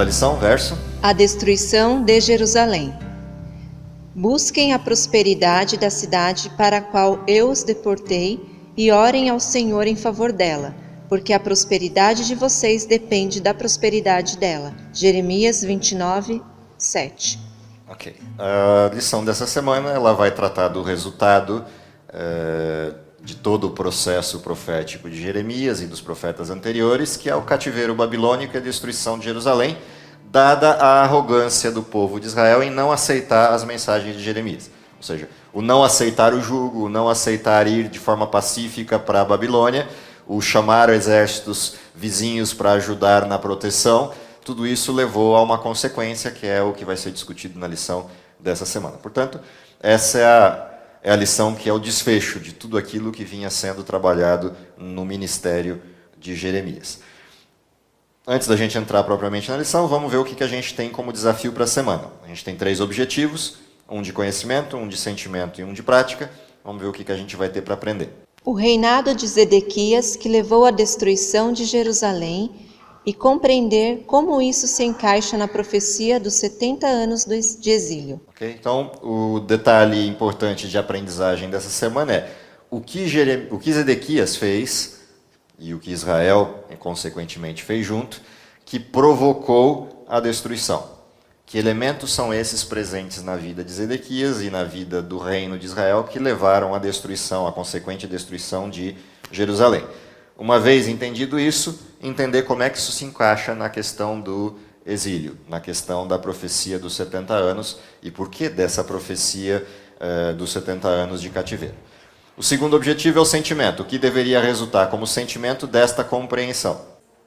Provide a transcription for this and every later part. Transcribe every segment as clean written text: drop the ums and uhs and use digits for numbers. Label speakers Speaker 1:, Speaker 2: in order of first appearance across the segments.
Speaker 1: da lição, verso.
Speaker 2: A destruição de Jerusalém. Busquem a prosperidade da cidade para a qual eu os deportei e orem ao Senhor em favor dela, porque a prosperidade de vocês depende da prosperidade dela. Jeremias 29, 7.
Speaker 1: Ok. A lição dessa semana ela vai tratar do resultado de todo o processo profético de Jeremias e dos profetas anteriores, que é o cativeiro babilônico e a destruição de Jerusalém, dada a arrogância do povo de Israel em não aceitar as mensagens de Jeremias. Ou seja, o não aceitar o jugo, o não aceitar ir de forma pacífica para a Babilônia, o chamar exércitos vizinhos para ajudar na proteção, tudo isso levou a uma consequência, que é o que vai ser discutido na lição dessa semana. Portanto, essa é a lição que é o desfecho de tudo aquilo que vinha sendo trabalhado no ministério de Jeremias. Antes da gente entrar propriamente na lição, vamos ver o que a gente tem como desafio para a semana. A gente tem 3 objetivos, um de conhecimento, um de sentimento e um de prática. Vamos ver o que a gente vai ter para aprender.
Speaker 2: O reinado de Zedequias, que levou à destruição de Jerusalém, e compreender como isso se encaixa na profecia dos 70 anos de exílio.
Speaker 1: Okay? Então, o detalhe importante de aprendizagem dessa semana é o que Zedequias fez e o que Israel, consequentemente, fez junto, que provocou a destruição. Que elementos são esses presentes na vida de Zedequias e na vida do reino de Israel que levaram à destruição, à consequente destruição de Jerusalém? Uma vez entendido isso, entender como é que isso se encaixa na questão do exílio, na questão da profecia dos 70 anos e por que dessa profecia dos 70 anos de cativeiro. O segundo objetivo é o sentimento, o que deveria resultar como sentimento desta compreensão.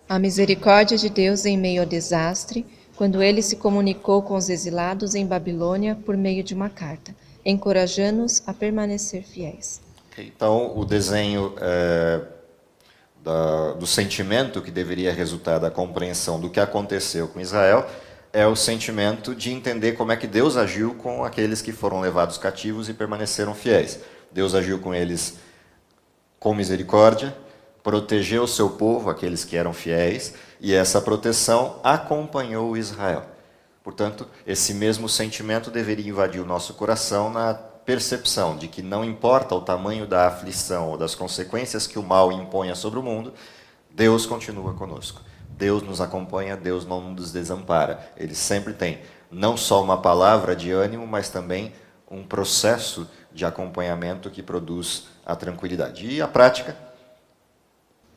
Speaker 2: A misericórdia de Deus em meio ao desastre, quando ele se comunicou com os exilados em Babilônia por meio de uma carta, encorajando-os a permanecer fiéis.
Speaker 1: Então, o desenho do sentimento que deveria resultar da compreensão do que aconteceu com Israel é o sentimento de entender como é que Deus agiu com aqueles que foram levados cativos e permaneceram fiéis. Deus agiu com eles com misericórdia, protegeu o seu povo, aqueles que eram fiéis, e essa proteção acompanhou Israel. Portanto, esse mesmo sentimento deveria invadir o nosso coração na percepção de que não importa o tamanho da aflição ou das consequências que o mal imponha sobre o mundo, Deus continua conosco. Deus nos acompanha, Deus não nos desampara. Ele sempre tem não só uma palavra de ânimo, mas também um processo de acompanhamento que produz a tranquilidade. E a prática?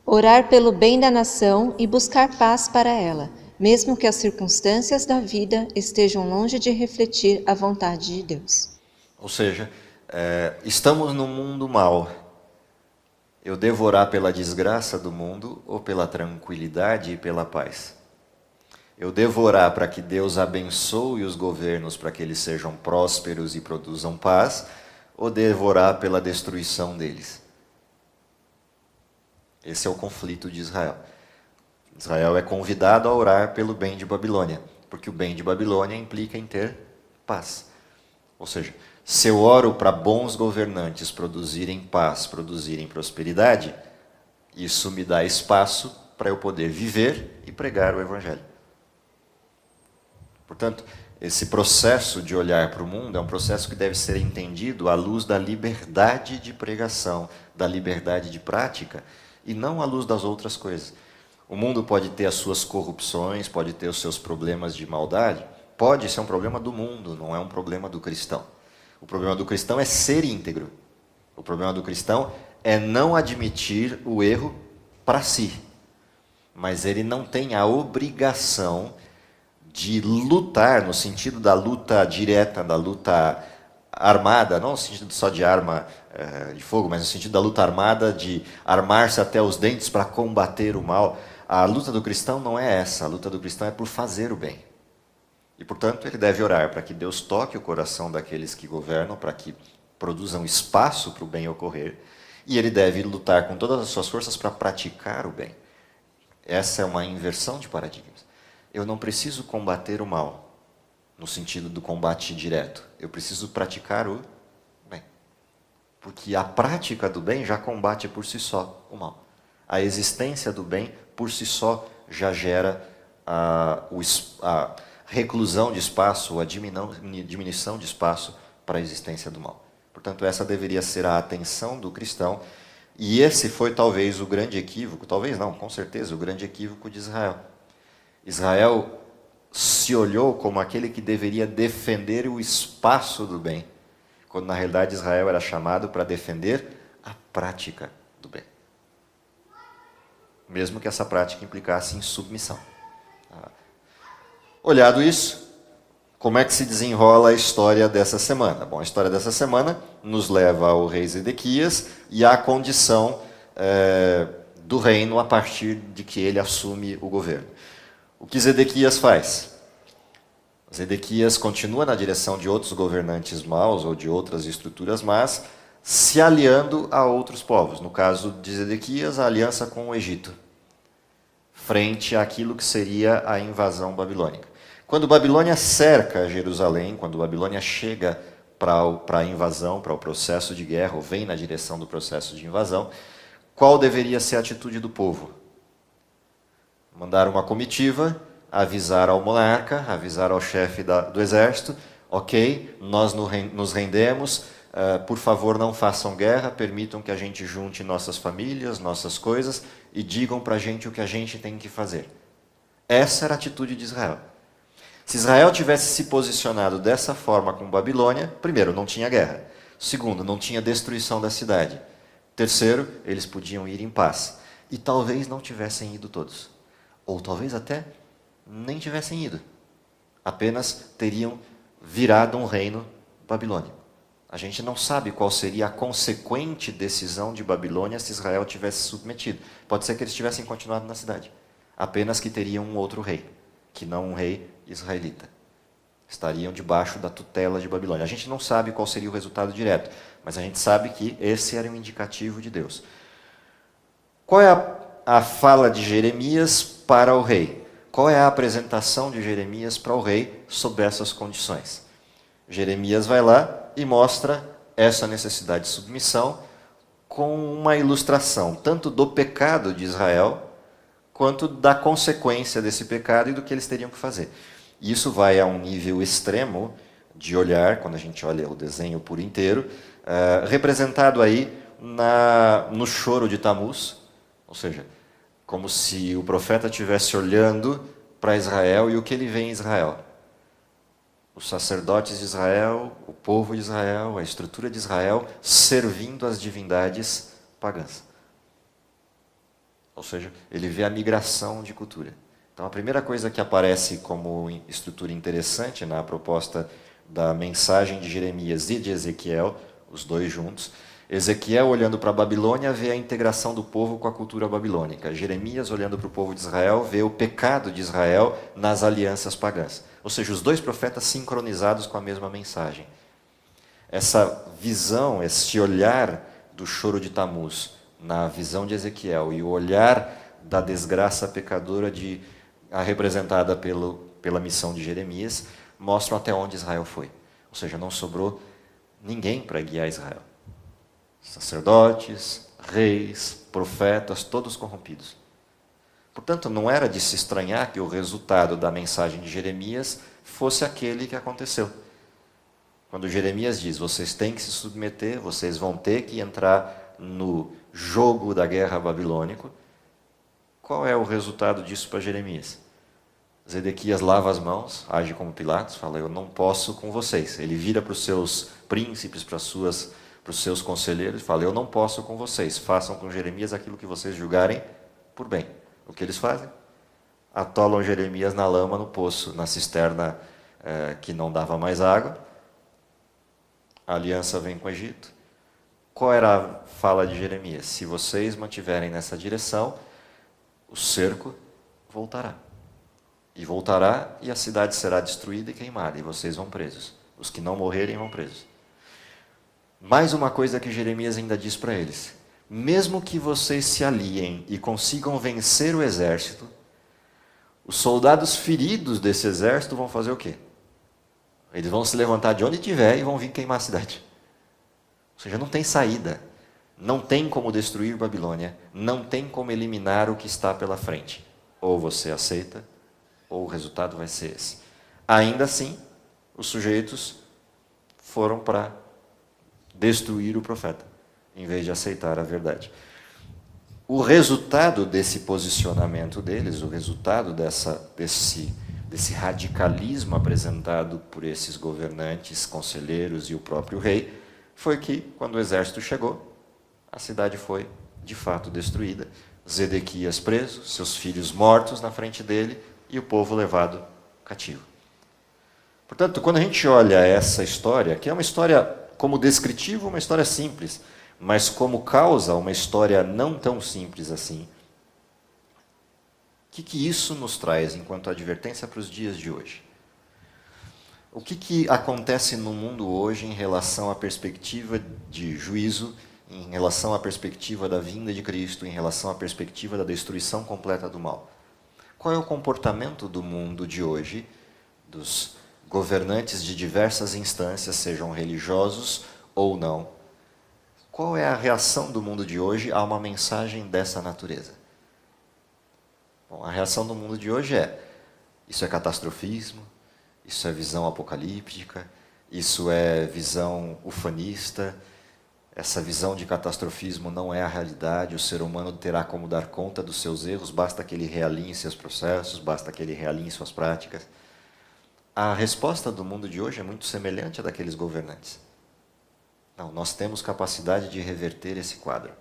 Speaker 2: Orar pelo bem da nação e buscar paz para ela, mesmo que as circunstâncias da vida estejam longe de refletir a vontade de Deus.
Speaker 1: Ou seja, estamos num mundo mau. Eu devo orar pela desgraça do mundo ou pela tranquilidade e pela paz? Eu devo orar para que Deus abençoe os governos para que eles sejam prósperos e produzam paz, ou devo orar pela destruição deles? Esse é o conflito de Israel. Israel é convidado a orar pelo bem de Babilônia, porque o bem de Babilônia implica em ter paz. Ou seja, se eu oro para bons governantes produzirem paz, produzirem prosperidade, isso me dá espaço para eu poder viver e pregar o Evangelho. Portanto, esse processo de olhar para o mundo é um processo que deve ser entendido à luz da liberdade de pregação, da liberdade de prática, e não à luz das outras coisas. O mundo pode ter as suas corrupções, pode ter os seus problemas de maldade, pode ser um problema do mundo, não é um problema do cristão. O problema do cristão é ser íntegro. O problema do cristão é não admitir o erro para si. Mas ele não tem a obrigação de lutar, no sentido da luta direta, da luta armada, não no sentido só de arma de fogo, mas no sentido da luta armada, de armar-se até os dentes para combater o mal. A luta do cristão não é essa, a luta do cristão é por fazer o bem. E, portanto, ele deve orar para que Deus toque o coração daqueles que governam, para que produzam espaço para o bem ocorrer, e ele deve lutar com todas as suas forças para praticar o bem. Essa é uma inversão de paradigmas. Eu não preciso combater o mal, no sentido do combate direto. Eu preciso praticar o bem. Porque a prática do bem já combate por si só o mal. A existência do bem, por si só, já gera a reclusão de espaço, a diminuição de espaço para a existência do mal. Portanto, essa deveria ser a atenção do cristão, e esse foi talvez o grande equívoco, talvez não, com certeza, o grande equívoco de Israel. Israel se olhou como aquele que deveria defender o espaço do bem, quando na realidade Israel era chamado para defender a prática do bem. Mesmo que essa prática implicasse em submissão. Olhado isso, como é que se desenrola a história dessa semana? Bom, a história dessa semana nos leva ao rei Zedequias e à condição do reino a partir de que ele assume o governo. O que Zedequias faz? Zedequias continua na direção de outros governantes maus ou de outras estruturas más, se aliando a outros povos. No caso de Zedequias, a aliança com o Egito, frente àquilo que seria a invasão babilônica. Quando Babilônia cerca Jerusalém, quando Babilônia chega para a invasão, para o processo de guerra, ou vem na direção do processo de invasão, qual deveria ser a atitude do povo? Mandar uma comitiva, avisar ao monarca, avisar ao chefe do exército, ok, nós nos rendemos, por favor não façam guerra, permitam que a gente junte nossas famílias, nossas coisas, e digam para a gente o que a gente tem que fazer. Essa era a atitude de Israel. Se Israel tivesse se posicionado dessa forma com Babilônia, primeiro, não tinha guerra. Segundo, não tinha destruição da cidade. Terceiro, eles podiam ir em paz. E talvez não tivessem ido todos. Ou talvez até nem tivessem ido. Apenas teriam virado um reino babilônico. A gente não sabe qual seria a consequente decisão de Babilônia se Israel tivesse submetido. Pode ser que eles tivessem continuado na cidade. Apenas que teriam um outro rei, que não um rei israelita. Estariam debaixo da tutela de Babilônia. A gente não sabe qual seria o resultado direto, mas a gente sabe que esse era um indicativo de Deus. Qual é a fala de Jeremias para o rei? Qual é a apresentação de Jeremias para o rei sob essas condições? Jeremias vai lá e mostra essa necessidade de submissão com uma ilustração tanto do pecado de Israel quanto da consequência desse pecado e do que eles teriam que fazer. E isso vai a um nível extremo de olhar, quando a gente olha o desenho por inteiro, representado aí no choro de Tamuz, ou seja, como se o profeta estivesse olhando para Israel e o que ele vê em Israel. Os sacerdotes de Israel, o povo de Israel, a estrutura de Israel, servindo as divindades pagãs. Ou seja, ele vê a migração de cultura. Então, a primeira coisa que aparece como estrutura interessante na proposta da mensagem de Jeremias e de Ezequiel, os dois juntos, Ezequiel, olhando para a Babilônia, vê a integração do povo com a cultura babilônica. Jeremias, olhando para o povo de Israel, vê o pecado de Israel nas alianças pagãs. Ou seja, os dois profetas sincronizados com a mesma mensagem. Essa visão, este olhar do choro de Tamuz na visão de Ezequiel e o olhar da desgraça pecadora representada pela missão de Jeremias, mostram até onde Israel foi. Ou seja, não sobrou ninguém para guiar Israel. Sacerdotes, reis, profetas, todos corrompidos. Portanto, não era de se estranhar que o resultado da mensagem de Jeremias fosse aquele que aconteceu. Quando Jeremias diz, vocês têm que se submeter, vocês vão ter que entrar no jogo da guerra babilônico, qual é o resultado disso para Jeremias? Zedequias lava as mãos, age como Pilatos, fala, eu não posso com vocês. Ele vira para os seus príncipes, para os seus conselheiros, e fala, eu não posso com vocês, façam com Jeremias aquilo que vocês julgarem por bem. O que eles fazem? Atolam Jeremias na lama, no poço, na cisterna que não dava mais água. A aliança vem com o Egito. Qual era a fala de Jeremias? Se vocês mantiverem nessa direção, o cerco voltará. E voltará e a cidade será destruída e queimada, e vocês vão presos. Os que não morrerem vão presos. Mais uma coisa que Jeremias ainda diz para eles. Mesmo que vocês se aliem e consigam vencer o exército, os soldados feridos desse exército vão fazer o quê? Eles vão se levantar de onde tiver e vão vir queimar a cidade. Ou seja, não tem saída. Não tem como destruir Babilônia. Não tem como eliminar o que está pela frente. Ou você aceita, ou o resultado vai ser esse. Ainda assim, os sujeitos foram para destruir o profeta, em vez de aceitar a verdade. O resultado desse posicionamento deles, o resultado desse radicalismo apresentado por esses governantes, conselheiros e o próprio rei, foi que, quando o exército chegou, a cidade foi, de fato, destruída. Zedequias preso, seus filhos mortos na frente dele e o povo levado cativo. Portanto, quando a gente olha essa história, que é uma história, como descritivo, uma história simples, mas como causa, uma história não tão simples assim, o que isso nos traz enquanto advertência para os dias de hoje? O que acontece no mundo hoje em relação à perspectiva de juízo, em relação à perspectiva da vinda de Cristo, em relação à perspectiva da destruição completa do mal? Qual é o comportamento do mundo de hoje, dos governantes de diversas instâncias, sejam religiosos ou não? Qual é a reação do mundo de hoje a uma mensagem dessa natureza? Bom, a reação do mundo de hoje é: isso é catastrofismo, isso é visão apocalíptica, isso é visão ufanista, essa visão de catastrofismo não é a realidade, o ser humano terá como dar conta dos seus erros, basta que ele realinhe seus processos, basta que ele realinhe suas práticas. A resposta do mundo de hoje é muito semelhante à daqueles governantes. Não, nós temos capacidade de reverter esse quadro.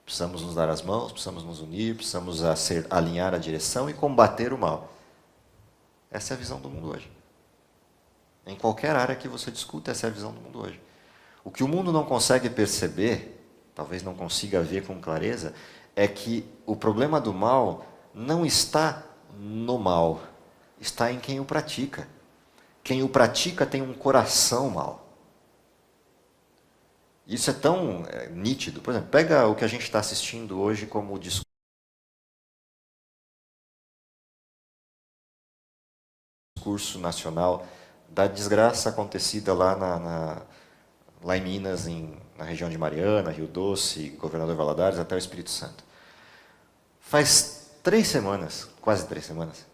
Speaker 1: Precisamos nos dar as mãos, precisamos nos unir, precisamos alinhar a direção e combater o mal. Essa é a visão do mundo hoje. Em qualquer área que você discuta, essa é a visão do mundo hoje. O que o mundo não consegue perceber, talvez não consiga ver com clareza, é que o problema do mal não está no mal, está em quem o pratica. Quem o pratica tem um coração mau. Isso é tão nítido. Por exemplo, pega o que a gente está assistindo hoje como discurso nacional da desgraça acontecida lá em Minas, na região de Mariana, Rio Doce, Governador Valadares, até o Espírito Santo. Faz 3 semanas, quase 3 semanas,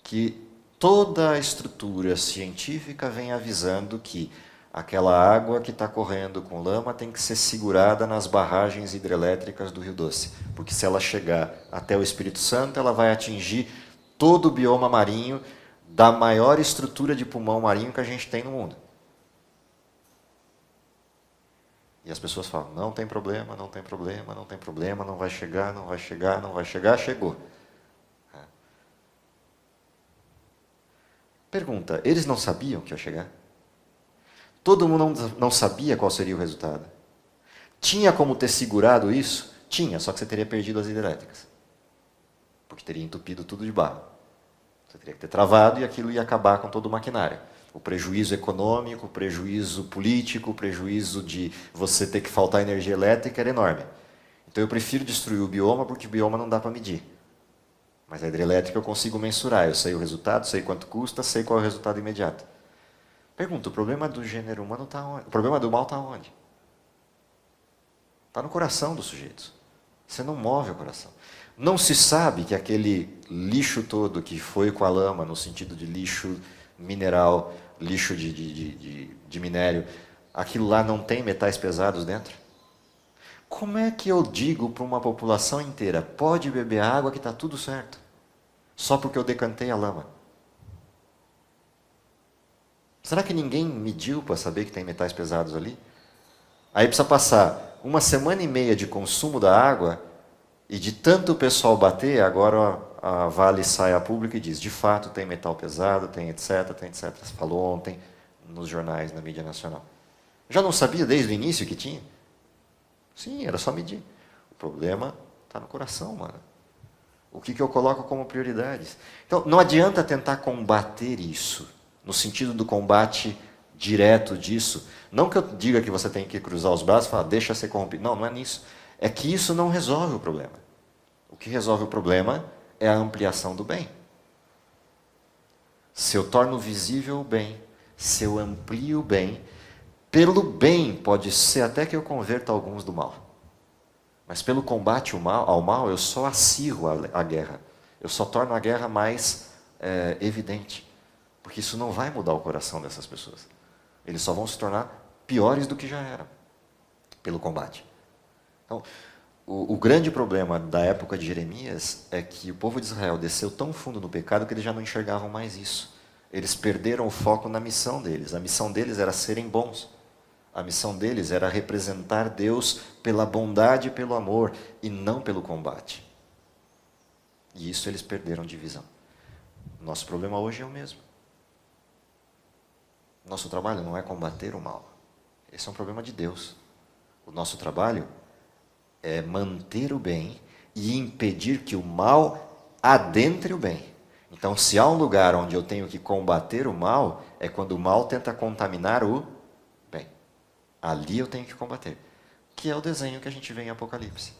Speaker 1: que toda a estrutura científica vem avisando que aquela água que está correndo com lama tem que ser segurada nas barragens hidrelétricas do Rio Doce, porque se ela chegar até o Espírito Santo, ela vai atingir todo o bioma marinho da maior estrutura de pulmão marinho que a gente tem no mundo. E as pessoas falam: não tem problema, não tem problema, não tem problema, não vai chegar, não vai chegar, não vai chegar, chegou. Pergunta: eles não sabiam que ia chegar? Todo mundo não sabia qual seria o resultado. Tinha como ter segurado isso? Tinha, só que você teria perdido as hidrelétricas. Porque teria entupido tudo de barro. Você teria que ter travado e aquilo ia acabar com todo o maquinário. O prejuízo econômico, o prejuízo político, o prejuízo de você ter que faltar energia elétrica era enorme. Então eu prefiro destruir o bioma porque o bioma não dá para medir. Mas a hidrelétrica eu consigo mensurar. Eu sei o resultado, sei quanto custa, sei qual é o resultado imediato. Pergunta: o problema do gênero humano está onde? O problema do mal está onde? Está no coração dos sujeitos. Você não move o coração. Não se sabe que aquele lixo todo que foi com a lama, no sentido de lixo mineral, lixo de minério, aquilo lá não tem metais pesados dentro? Como é que eu digo para uma população inteira: pode beber água que está tudo certo, só porque eu decantei a lama? Será que ninguém mediu para saber que tem metais pesados ali? Aí precisa passar 1 semana e meia de consumo da água e de tanto o pessoal bater, agora a Vale sai a público e diz: de fato tem metal pesado, tem etc, tem etc. Você falou ontem nos jornais, na mídia nacional. Já não sabia desde o início que tinha? Sim, era só medir. O problema está no coração, mano. O que eu coloco como prioridades? Então, não adianta tentar combater isso, no sentido do combate direto disso. Não que eu diga que você tem que cruzar os braços e falar: deixa ser corrompido. Não, não é nisso. É que isso não resolve o problema. O que resolve o problema é a ampliação do bem. Se eu torno visível o bem, se eu amplio o bem, pelo bem pode ser até que eu converta alguns do mal. Mas pelo combate ao mal, eu só acirro a guerra. eu só torno a guerra mais evidente. Porque isso não vai mudar o coração dessas pessoas. Eles só vão se tornar piores do que já eram, pelo combate. Então, o grande problema da época de Jeremias é que o povo de Israel desceu tão fundo no pecado que eles já não enxergavam mais isso. Eles perderam o foco na missão deles. A missão deles era serem bons. A missão deles era representar Deus pela bondade e pelo amor, e não pelo combate. E isso eles perderam de visão. Nosso problema hoje é o mesmo. Nosso trabalho não é combater o mal. Esse é um problema de Deus. O nosso trabalho é manter o bem e impedir que o mal adentre o bem. Então, se há um lugar onde eu tenho que combater o mal, é quando o mal tenta contaminar o bem. Ali eu tenho que combater. Que é o desenho que a gente vê em Apocalipse,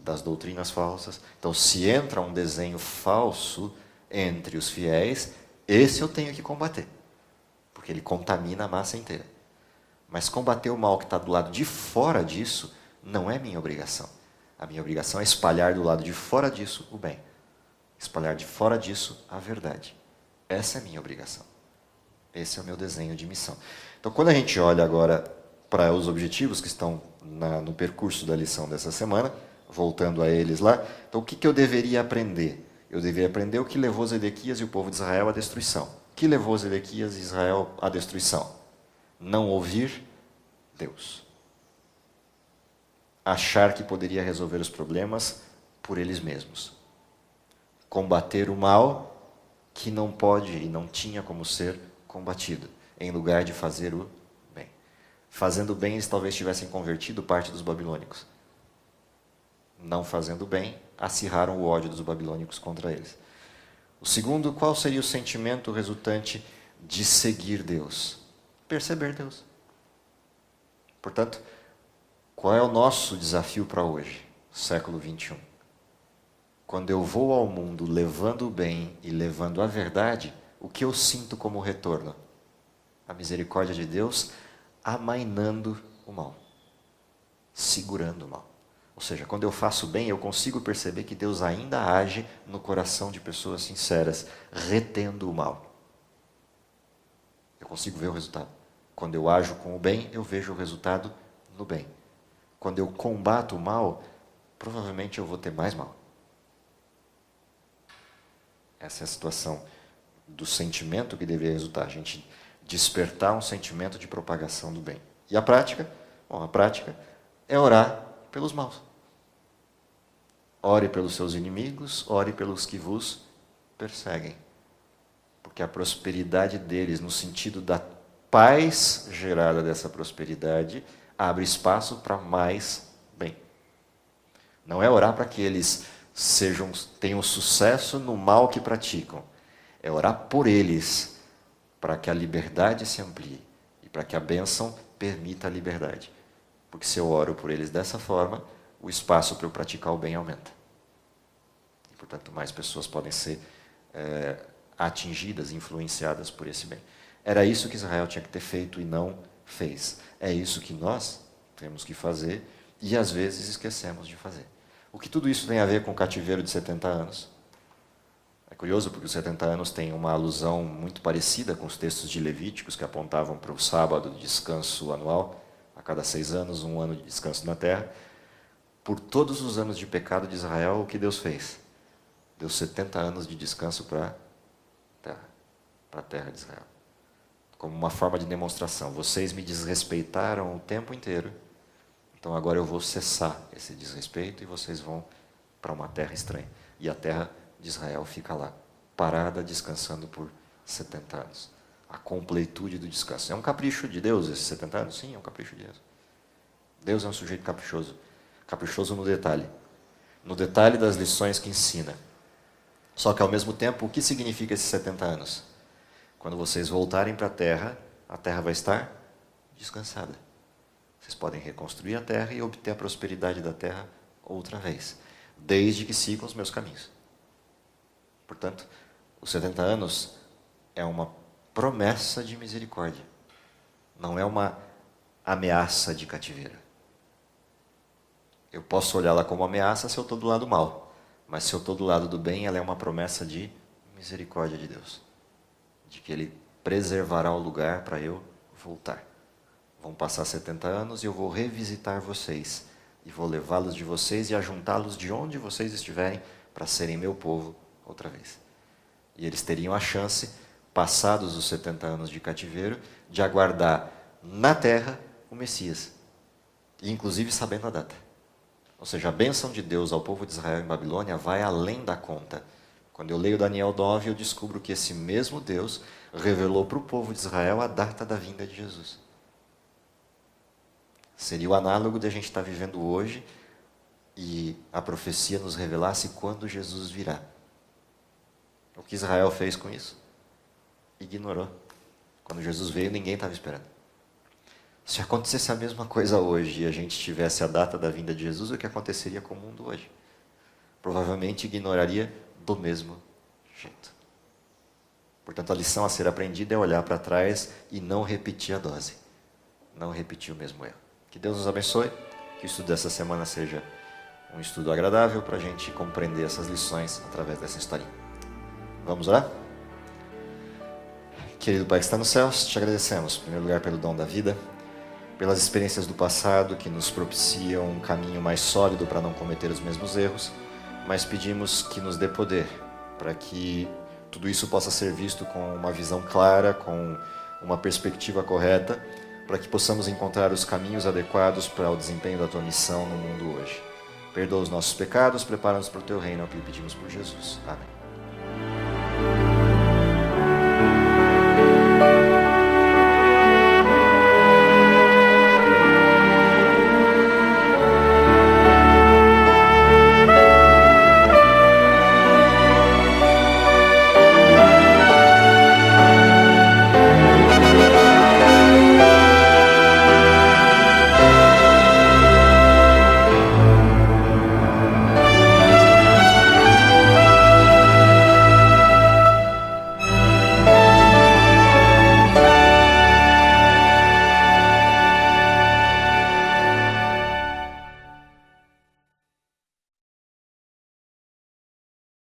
Speaker 1: das doutrinas falsas. Então, se entra um desenho falso entre os fiéis, esse eu tenho que combater, porque ele contamina a massa inteira. Mas combater o mal que está do lado de fora disso não é minha obrigação. A minha obrigação é espalhar do lado de fora disso o bem. Espalhar de fora disso a verdade. Essa é a minha obrigação. Esse é o meu desenho de missão. Então, quando a gente olha agora para os objetivos que estão no percurso da lição dessa semana, voltando a eles lá, então o que eu deveria aprender? Eu deveria aprender o que levou Zedequias e o povo de Israel à destruição. O que levou Zedequias e Israel à destruição? Não ouvir Deus. Achar que poderia resolver os problemas por eles mesmos. Combater o mal que não pode e não tinha como ser combatido, em lugar de fazer o bem. Fazendo bem, eles talvez tivessem convertido parte dos babilônicos. Não fazendo bem, acirraram o ódio dos babilônicos contra eles. O segundo, qual seria o sentimento resultante de seguir Deus? Perceber Deus. Portanto, qual é o nosso desafio para hoje, século 21? Quando eu vou ao mundo levando o bem e levando a verdade, o que eu sinto como retorno? A misericórdia de Deus amainando o mal, segurando o mal. Ou seja, quando eu faço bem, eu consigo perceber que Deus ainda age no coração de pessoas sinceras, retendo o mal. Eu consigo ver o resultado. Quando eu ajo com o bem, eu vejo o resultado no bem. Quando eu combato o mal, provavelmente eu vou ter mais mal. Essa é a situação do sentimento que deveria resultar. A gente despertar um sentimento de propagação do bem. E a prática? Bom, a prática é orar pelos maus. Ore pelos seus inimigos, ore pelos que vos perseguem. Porque a prosperidade deles, no sentido da paz gerada dessa prosperidade, abre espaço para mais bem. Não é orar para que eles tenham sucesso no mal que praticam. É orar por eles, para que a liberdade se amplie e para que a bênção permita a liberdade. Porque se eu oro por eles dessa forma, o espaço para eu praticar o bem aumenta. E, portanto, mais pessoas podem ser atingidas, influenciadas por esse bem. Era isso que Israel tinha que ter feito e não fez. É isso que nós temos que fazer e, às vezes, esquecemos de fazer. O que tudo isso tem a ver com o cativeiro de 70 anos? É curioso porque os 70 anos têm uma alusão muito parecida com os textos de Levíticos que apontavam para o sábado de descanso anual, a cada 6 anos, um ano de descanso na terra. Por todos os anos de pecado de Israel, o que Deus fez? Deu 70 anos de descanso para a terra de Israel. Como uma forma de demonstração. Vocês me desrespeitaram o tempo inteiro, então agora eu vou cessar esse desrespeito e vocês vão para uma terra estranha. E a terra de Israel fica lá, parada, descansando por 70 anos. A completude do descanso. É um capricho de Deus esses 70 anos? Sim, é um capricho de Deus. Deus é um sujeito caprichoso. Caprichoso no detalhe. No detalhe das lições que ensina. Só que, ao mesmo tempo, o que significa esses 70 anos? Quando vocês voltarem para a terra vai estar descansada. Vocês podem reconstruir a terra e obter a prosperidade da terra outra vez, desde que sigam os meus caminhos. Portanto, os 70 anos é uma promessa de misericórdia, não é uma ameaça de cativeiro. Eu posso olhá-la como ameaça se eu estou do lado mal, Mas se eu estou do lado do bem, ela é uma promessa de misericórdia de Deus. De que Ele preservará o lugar para eu voltar. Vão passar 70 anos e eu vou revisitar vocês. E vou levá-los de vocês e ajuntá-los de onde vocês estiverem para serem meu povo outra vez. E eles teriam a chance, passados os 70 anos de cativeiro, de aguardar na terra o Messias. E inclusive sabendo a data. Ou seja, a bênção de Deus ao povo de Israel em Babilônia vai além da conta. Quando eu leio Daniel 9, eu descubro que esse mesmo Deus revelou para o povo de Israel a data da vinda de Jesus. Seria o análogo de a gente estar vivendo hoje e a profecia nos revelasse quando Jesus virá. O que Israel fez com isso? Ignorou. Quando Jesus veio, ninguém estava esperando. Se acontecesse a mesma coisa hoje e a gente tivesse a data da vinda de Jesus, o que aconteceria com o mundo hoje? Provavelmente ignoraria do mesmo jeito. Portanto, a lição a ser aprendida é olhar para trás e não repetir a dose. Não repetir o mesmo erro. Que Deus nos abençoe, que o estudo dessa semana seja um estudo agradável para a gente compreender essas lições através dessa historinha. Vamos orar? Querido Pai que está nos céus, te agradecemos, em primeiro lugar, pelo dom da vida, pelas experiências do passado que nos propiciam um caminho mais sólido para não cometer os mesmos erros, mas pedimos que nos dê poder para que tudo isso possa ser visto com uma visão clara, com uma perspectiva correta, para que possamos encontrar os caminhos adequados para o desempenho da tua missão no mundo hoje. Perdoa os nossos pecados, prepara-nos para o teu reino, é o que pedimos por Jesus. Amém.